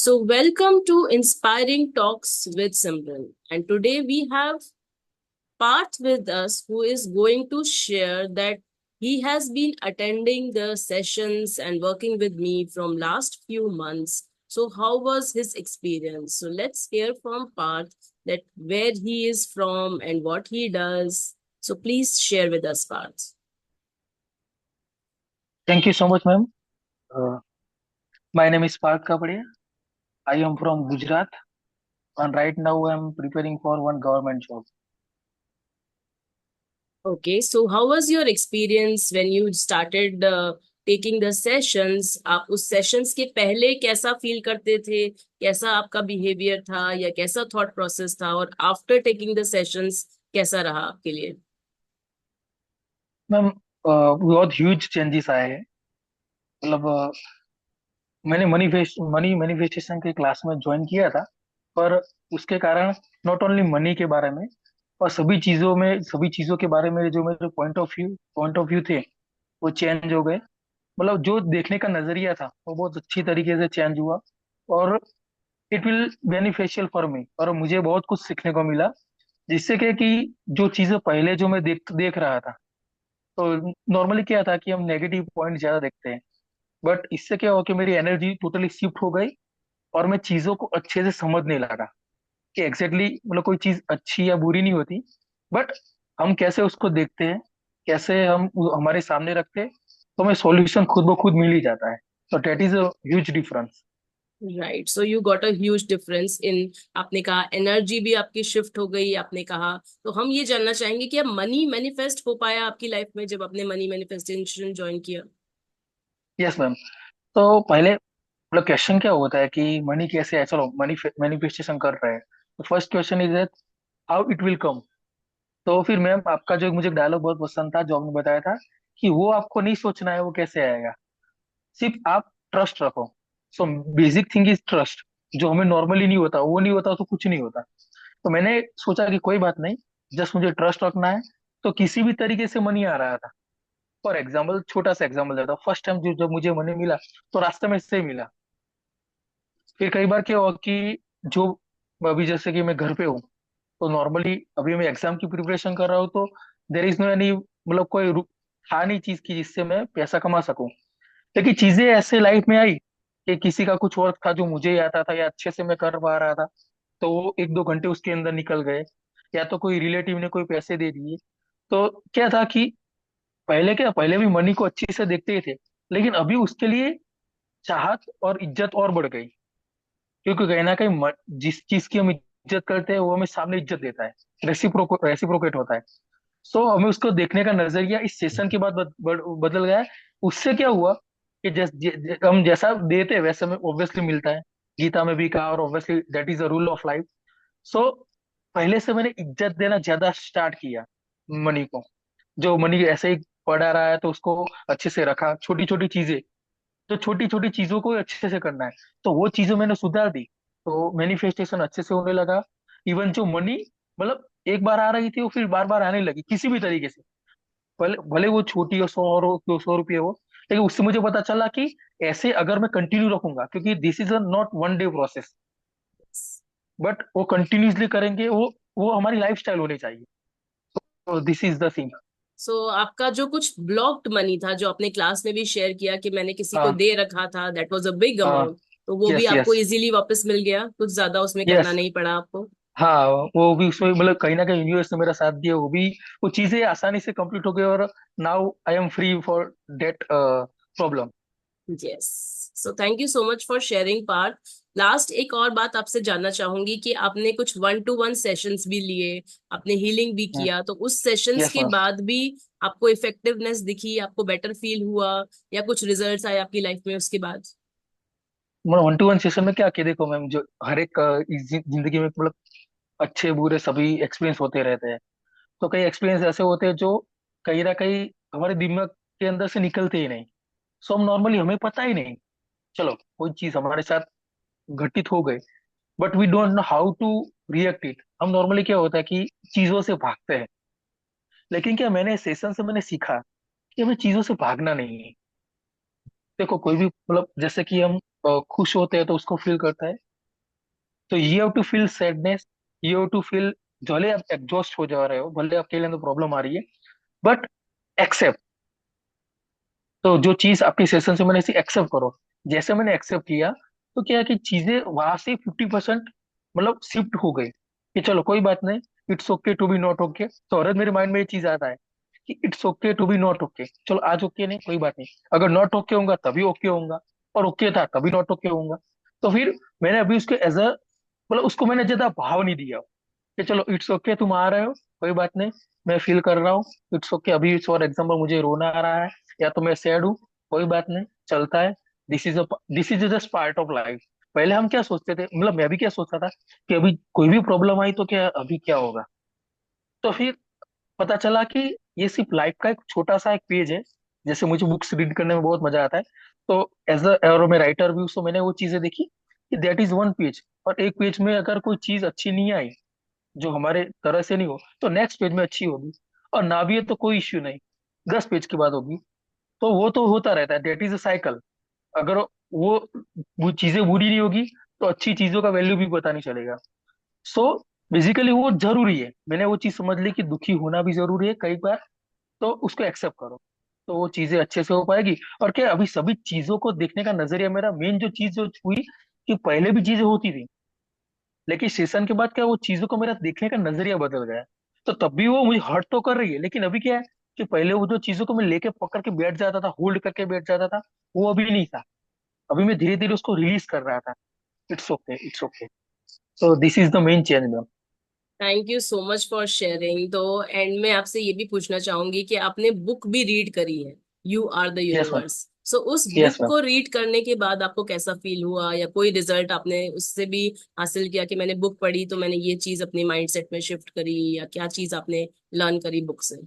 Welcome to Inspiring Talks with Simran. And today we have Parth with us who is going to share that he has been attending the sessions and working with me from last few months. So, how was his experience? So, let's hear from Parth that where he is from and what he does. So, please share with us, Parth. Thank you so much, ma'am. Uh, my name is Parth Kapadia. I am from Gujarat, and right now I'm preparing for one government job. Okay, so how was your experience when you started taking the sessions? आप उस sessions के पहले कैसा feel करते थे? कैसा आपका behaviour था या कैसा थॉट प्रोसेस था? और आफ्टर टेकिंग द सेशंस कैसा रहा आपके लिए? मैम, बहुत ह्यूज चेंजेस आए हैं। मतलब मैंने मनी मैनिफेस्टेशन के क्लास में ज्वाइन किया था, पर उसके कारण नॉट ओनली मनी के बारे में और सभी चीजों के बारे में जो मेरे पॉइंट ऑफ व्यू थे, वो चेंज हो गए। मतलब जो देखने का नजरिया था वो बहुत अच्छी तरीके से चेंज हुआ। और it will beneficial for me, और मुझे बहुत कुछ सीखने को मिला। जिससे कि जो चीजें पहले जो मैं देख देख रहा था, तो नॉर्मली क्या था कि हम नेगेटिव पॉइंट ज्यादा देखते हैं। बट इससे क्या हुआ कि मेरी एनर्जी टोटली शिफ्ट हो गई, और मैं चीजों को अच्छे से समझने लगा कि एग्जैक्टली मतलब कोई चीज अच्छी या बुरी नहीं होती। बट हम कैसे उसको देखते हैं, कैसे हम हमारे सामने रखते हैं, तो हमें सॉल्यूशन खुद ब खुद मिल ही जाता है। तो that is a huge difference. Right, so you got a huge difference in, आपने कहा एनर्जी भी आपकी शिफ्ट हो गई, आपने कहा। तो हम ये जानना चाहेंगे कि अब मनी मैनिफेस्ट हो पाया आपकी लाइफ में जब आपने मनी मैनिफेस्टेशन ज्वाइन किया? Yes ma'am. तो पहले मतलब क्वेश्चन क्या होता है कि मनी कैसे है, चलो मनी मैनिफेस्टेशन कर रहे हैं, तो first question is how it will come. तो फिर मैम, आपका जो मुझे डायलॉग बहुत पसंद था जो आपने बताया था कि वो आपको नहीं सोचना है वो कैसे आएगा, सिर्फ आप ट्रस्ट रखो। So basic thing is trust. जो हमें नॉर्मली नहीं होता, वो नहीं होता तो कुछ नहीं होता। तो मैंने सोचा कि कोई बात नहीं, जस्ट मुझे ट्रस्ट रखना है। तो किसी भी तरीके से मनी आ रहा था। फॉर एग्जाम्पल, छोटा सा एग्जाम्पल देता हूँ। फर्स्ट टाइम जब मुझे मनी मिला, तो रास्ते में से मिला। फिर कई बार क्या हुआ कि जो अभी जैसे कि मैं घर पे हूँ, तो नॉर्मली अभी मैं एग्जाम की प्रिपरेशन कर रहा हूँ, तो देर इज नो एनी मतलब कोई था नहीं चीज की जिससे मैं पैसा कमा सकूं। लेकिन चीजें ऐसे लाइफ में आई कि किसी का कुछ वर्क था जो मुझे आता था या अच्छे से मैं कर पा रहा था, तो वो एक दो घंटे उसके अंदर निकल गए। या तो कोई रिलेटिव ने कोई पैसे दे दिए। तो क्या था कि पहले भी मनी को अच्छे से देखते ही थे, लेकिन अभी उसके लिए चाहत और इज्जत और बढ़ गई। क्योंकि कहीं ना कहीं जिस चीज की हम इज्जत करते हैं वो हमें सामने इज्जत देता है। रेसिप्रोकेट होता है। सो हमें उसको देखने का नजरिया इस सेशन के बाद बदल गया है। उससे क्या हुआ कि हम जैसा देते हैं वैसे हमें ऑब्वियसली मिलता है। गीता में भी कहा, और obviously that is a rule of life. So पहले से मैंने इज्जत देना ज्यादा स्टार्ट किया मनी को। जो मनी ऐसे ही पड़ा रहा है तो उसको अच्छे से रखा। छोटी छोटी चीजें, तो छोटी छोटी चीजों को अच्छे से करना है, तो वो चीजें मैंने सुधार दी। तो मैनिफेस्टेशन अच्छे से होने लगा। इवन जो मनी मतलब एक बार आ रही थी, वो फिर बार बार आने लगी किसी भी तरीके से। भले भले वो छोटी हो, 100 हो, 200 रुपये हो। लेकिन उससे मुझे पता चला कि ऐसे अगर मैं कंटिन्यू रखूंगा, क्योंकि this is a not one day process, but वो कंटिन्यूसली करेंगे, वो हमारी लाइफ स्टाइल होनी चाहिए। तो दिस इज द थिंग। आपका जो कुछ ब्लॉक्ड मनी था, जो आपने क्लास में भी शेयर किया कि मैंने किसी को हाँ, दे रखा था, दैट वाज अ बिग हाँ। अमाउंट, तो वो भी यस, आपको यस। इजीली वापस मिल गया, कुछ ज्यादा उसमें करना यस। नहीं पड़ा आपको? हाँ, वो भी उसमें मतलब कहीं ना कहीं यूनिवर्स ने मेरा साथ दिया। वो चीजें आसानी से कंप्लीट हो गई, और now I am free for that problem. Yes, so thank you so much for sharing part. Last एक और बात आपसे जानना चाहूंगी कि आपने कुछ 1-to-1 सेशंस भी लिए, आपने हीलिंग भी किया, तो उस सेशंस यस के मैम। बाद भी आपको इफेक्टिवनेस दिखी, आपको बेटर फील हुआ या कुछ रिजल्ट्स आए आपकी लाइफ में उसके बाद? मतलब 1-to-1 सेशन में क्या कि देखो मैम, जो हर एक इस जिंदगी में मतलब अच्छे बुरे सभी एक्सपीरियंस होते रहते हैं। तो कई एक्सपीरियंस ऐसे होते हैं जो कहीं ना कहीं हमारे दिमाग के अंदर से निकलते ही नहीं। सो हम नॉर्मली, हमें पता ही नहीं, चलो कोई चीज हमारे साथ घटित हो गई, but we don't know how to react it. हम नॉर्मली क्या होता है कि चीजों से भागते हैं। लेकिन क्या मैंने सेशन से मैंने सीखा कि हमें चीजों से भागना नहीं है। देखो कोई भी मतलब जैसे कि हम खुश होते हैं तो उसको फील करता है। तो you have to feel sadness, you have to feel, भले आप एग्जॉस्ट हो जा रहे हो, भले आपके लिए तो प्रॉब्लम आ रही है, बट एक्सेप्ट। तो जो चीज आपकी सेशन से मैंने इसे एक्सेप्ट करो। जैसे मैंने एक्सेप्ट किया, तो क्या है कि चीजें वहां से 50% मतलब शिफ्ट हो गई कि चलो कोई बात नहीं, it's okay to be not okay. तो हर मेरे माइंड में ये चीज आता है कि it's okay to be not okay. चलो आज ओके नहीं, कोई बात नहीं, अगर नॉट ओके होगा तभी ओके होगा, और ओके था तभी नॉट ओके होगा। तो फिर मैंने अभी उसके एज अ मतलब उसको मैंने ज्यादा भाव नहीं दिया कि चलो इट्स ओके तुम आ रहे हो, कोई बात नहीं, मैं फील कर रहा हूँ, इट्स ओके। अभी फॉर एग्जाम्पल मुझे रोना आ रहा है या तो मैं सैड हूँ, कोई बात नहीं, चलता है। This is just part of life. पहले हम क्या सोचते थे, मतलब मैं भी क्या सोचता था कि अभी कोई भी प्रॉब्लम आई तो क्या अभी क्या होगा। तो फिर पता चला कि ये सिर्फ लाइफ का एक छोटा सा एक पेज है। जैसे मुझे बुक्स रीड करने में बहुत मजा आता है, तो एज अ और मैं राइटर भी हूँ, तो मैंने वो चीजें देखी कि दैट इज वन पेज। और एक पेज में अगर कोई चीज अच्छी नहीं आई, जो हमारे तरह से नहीं हो, तो नेक्स्ट पेज में अच्छी होगी। और ना भी है तो कोई इश्यू नहीं, 10 पेज के बाद होगी। तो वो तो होता रहता है, दैट इज अ साइकिल। अगर वो चीजें बुरी नहीं होगी, तो अच्छी चीजों का वैल्यू भी पता नहीं चलेगा। सो बेसिकली वो जरूरी है, मैंने वो चीज समझ ली कि दुखी होना भी जरूरी है कई बार। तो उसको एक्सेप्ट करो, तो वो चीजें अच्छे से हो पाएगी। और क्या अभी सभी चीजों को देखने का नजरिया, मेरा मेन जो चीज जो हुई कि पहले भी चीजें होती थी, लेकिन सेशन के बाद क्या वो चीजों को मेरा देखने का नजरिया बदल गया। तो तब भी वो मुझे हर्ट तो कर रही है, लेकिन अभी क्या है कि पहले वो जो चीजों को मैं लेके पकड़ के बैठ जाता था, होल्ड करके बैठ जाता था, वो अभी नहीं था। अभी मैं धीरे धीरे उसको रिलीज कर रहा था। It's okay, it's okay. So this is the main change ma'am. Thank you so much for sharing. तो एंड में आपसे ये भी पूछना चाहूंगी कि आपने बुक भी रीड करी है, you are the yes ma'am. Universe. So उस यस बुक मैम। को रीड करने के बाद आपको कैसा फील हुआ, या कोई रिजल्ट आपने उससे भी हासिल किया कि मैंने बुक पढ़ी तो मैंने ये चीज अपने माइंडसेट में शिफ्ट करी, या क्या चीज आपने लर्न करी बुक से?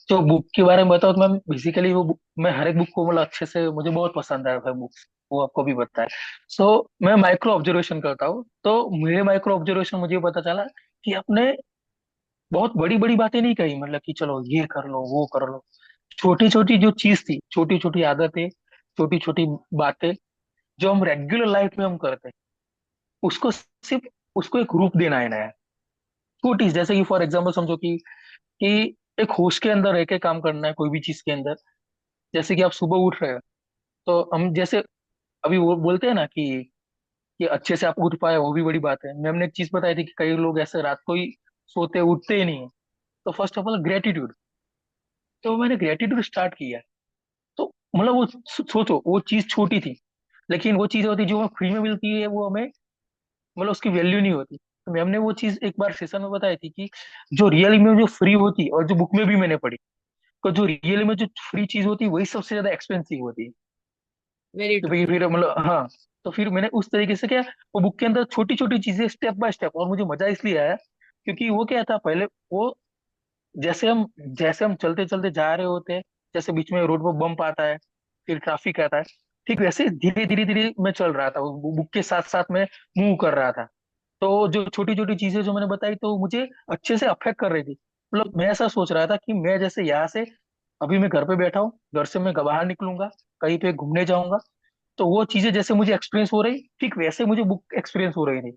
तो बुक के बारे में बताओ तो मैम, बेसिकली वो book, मैं हर एक बुक को मतलब अच्छे से, मुझे बहुत पसंद है बुक्स, वो आपको भी पता है। सो मैं माइक्रो ऑब्जर्वेशन करता हूँ, तो मेरे माइक्रो ऑब्जर्वेशन मुझे पता चला कि अपने बहुत बड़ी बड़ी बातें नहीं कही, मतलब कि चलो ये कर लो वो कर लो। छोटी छोटी जो चीज थी, छोटी छोटी आदतें, छोटी छोटी बातें जो हम रेगुलर लाइफ में हम करते हैं, उसको सिर्फ उसको एक रूप देना है नया। छोटी, जैसे कि फॉर एग्जाम्पल समझो कि एक होश के अंदर रह के काम करना है कोई भी चीज के अंदर। जैसे कि आप सुबह उठ रहे हो, तो हम जैसे अभी वो बोलते हैं ना कि अच्छे से आप उठ पाए, वो भी बड़ी बात है। मैम ने एक चीज बताई थी कि कई लोग ऐसे रात को ही सोते उठते ही नहीं है। तो फर्स्ट ऑफ ऑल ग्रेटिट्यूड। तो मैंने ग्रेटिट्यूड स्टार्ट किया। तो मतलब वो सोचो वो चीज छोटी थी, लेकिन वो चीज होती जो हमें फ्री में मिलती है, वो हमें मतलब उसकी वैल्यू नहीं होती। तो मैम ने वो चीज एक बार सेशन में बताई थी कि जो रियल में जो फ्री होती, और जो बुक में भी मैंने पढ़ी, तो जो रियल में जो फ्री चीज होती है वही सबसे ज्यादा एक्सपेंसिव होती है। वेरी तो ट्रू। भाई फिर मतलब हाँ, तो फिर मैंने उस तरीके से क्या, वो बुक के अंदर छोटी छोटी चीजें स्टेप बाय स्टेप, और मुझे मजा इसलिए आया क्योंकि वो क्या था पहले, वो जैसे हम चलते चलते जा रहे होते हैं, जैसे बीच में रोड पर बम्प आता है, फिर ट्रैफिक आता है, ठीक वैसे धीरे धीरे धीरे मैं चल रहा था, वो बुक के साथ साथ में मूव कर रहा था। तो जो छोटी छोटी चीजें जो मैंने बताई, तो मुझे अच्छे से अफेक्ट कर रही थी। मतलब मैं ऐसा सोच रहा था कि मैं जैसे यहाँ से, अभी मैं घर पे बैठा हूँ, घर से मैं बाहर निकलूंगा, कहीं पे घूमने जाऊंगा, तो वो चीजें जैसे मुझे एक्सपीरियंस हो रही, ठीक वैसे मुझे बुक एक्सपीरियंस हो रही थी।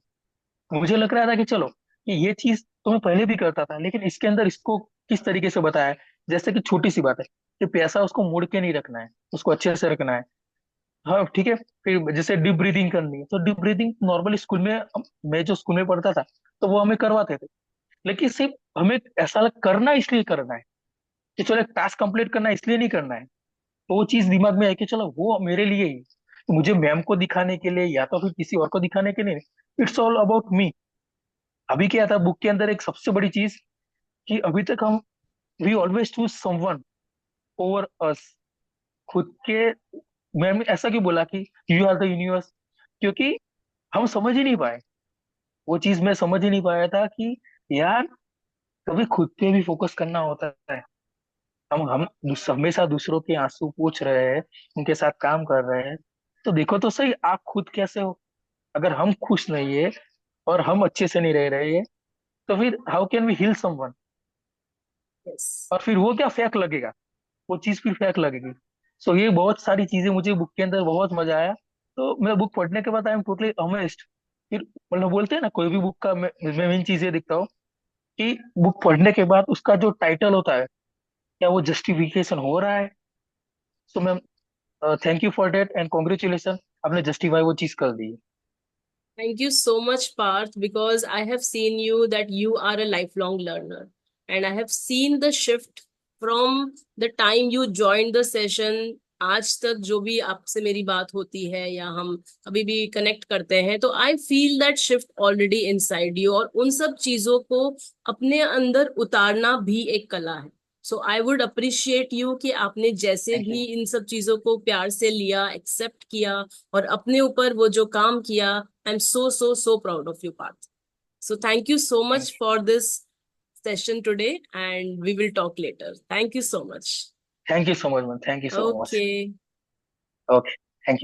मुझे लग रहा था कि चलो कि ये चीज तो मैं पहले भी करता था, लेकिन इसके अंदर इसको किस तरीके से बताया है। जैसे कि छोटी सी बात है कि पैसा उसको मोड़ के नहीं रखना है, उसको अच्छे से रखना है। हाँ ठीक है। फिर जैसे डीप ब्रीदिंग करनी है, तो डीप ब्रीदिंग नॉर्मली स्कूल में, मैं जो स्कूल में पढ़ता था, तो वो हमें करवाते थे। लेकिन सिर्फ हमें ऐसा करना इसलिए करना है कि चलो एक टास्क कंप्लीट करना है, इसलिए नहीं करना है। तो वो चीज दिमाग में है कि चलो वो मेरे लिए ही, तो मुझे मैम को दिखाने के लिए या तो फिर किसी और को दिखाने के लिए, इट्स ऑल अबाउट मी। अभी क्या था बुक के अंदर एक सबसे बड़ी चीज, कि अभी तक हम we always choose someone over us, खुद के। मैम ऐसा क्यों बोला कि यू आर द यूनिवर्स, क्योंकि हम समझ ही नहीं पाए। वो चीज मैं समझ ही नहीं पाया था कि यार कभी खुद पे भी फोकस करना होता है। हम हमेशा दूसरों के आंसू पोंछ रहे हैं, उनके साथ काम कर रहे हैं। तो देखो तो सही आप खुद कैसे हो। अगर हम खुश नहीं है और हम अच्छे से नहीं रह रहे हैं, तो फिर how can we heal someone. Yes. और फिर वो क्या फेक लगेगा, वो चीज फिर फेक लगेगी। सो ये बहुत सारी चीजें मुझे बुक के अंदर बहुत मजा आया। तो मैं बुक पढ़ने के बाद आई एम टोटली अमेज्ड। फिर मतलब बोलते हैं ना, कोई भी बुक का मैं मेन चीज ये दिखता हूँ कि बुक पढ़ने के बाद उसका जो टाइटल होता है, क्या वो जस्टिफिकेशन हो रहा है। So ma'am, thank you for that and congratulations, आपने जस्टिफाई वो चीज कर दी। Thank you so much, Parth, because I have seen you that you are a lifelong learner. And I have seen the shift from the time you joined the session. आज तक जो भी आपसे मेरी बात होती है या हम कभी भी कनेक्ट करते हैं, तो I feel that shift already inside you, और उन सब चीजों को अपने अंदर उतारना भी एक कला है। सो आई वुड अप्रिशिएट यू कि आपने जैसे थैंक यू। भी इन सब चीजों को प्यार से लिया, एक्सेप्ट किया, और अपने ऊपर वो जो काम किया। I'm so proud of you, Parth. So thank you so thank much for this session today, and we will talk later. Thank you so much. Thank you so much ma'am, thank you so much. Okay. Okay.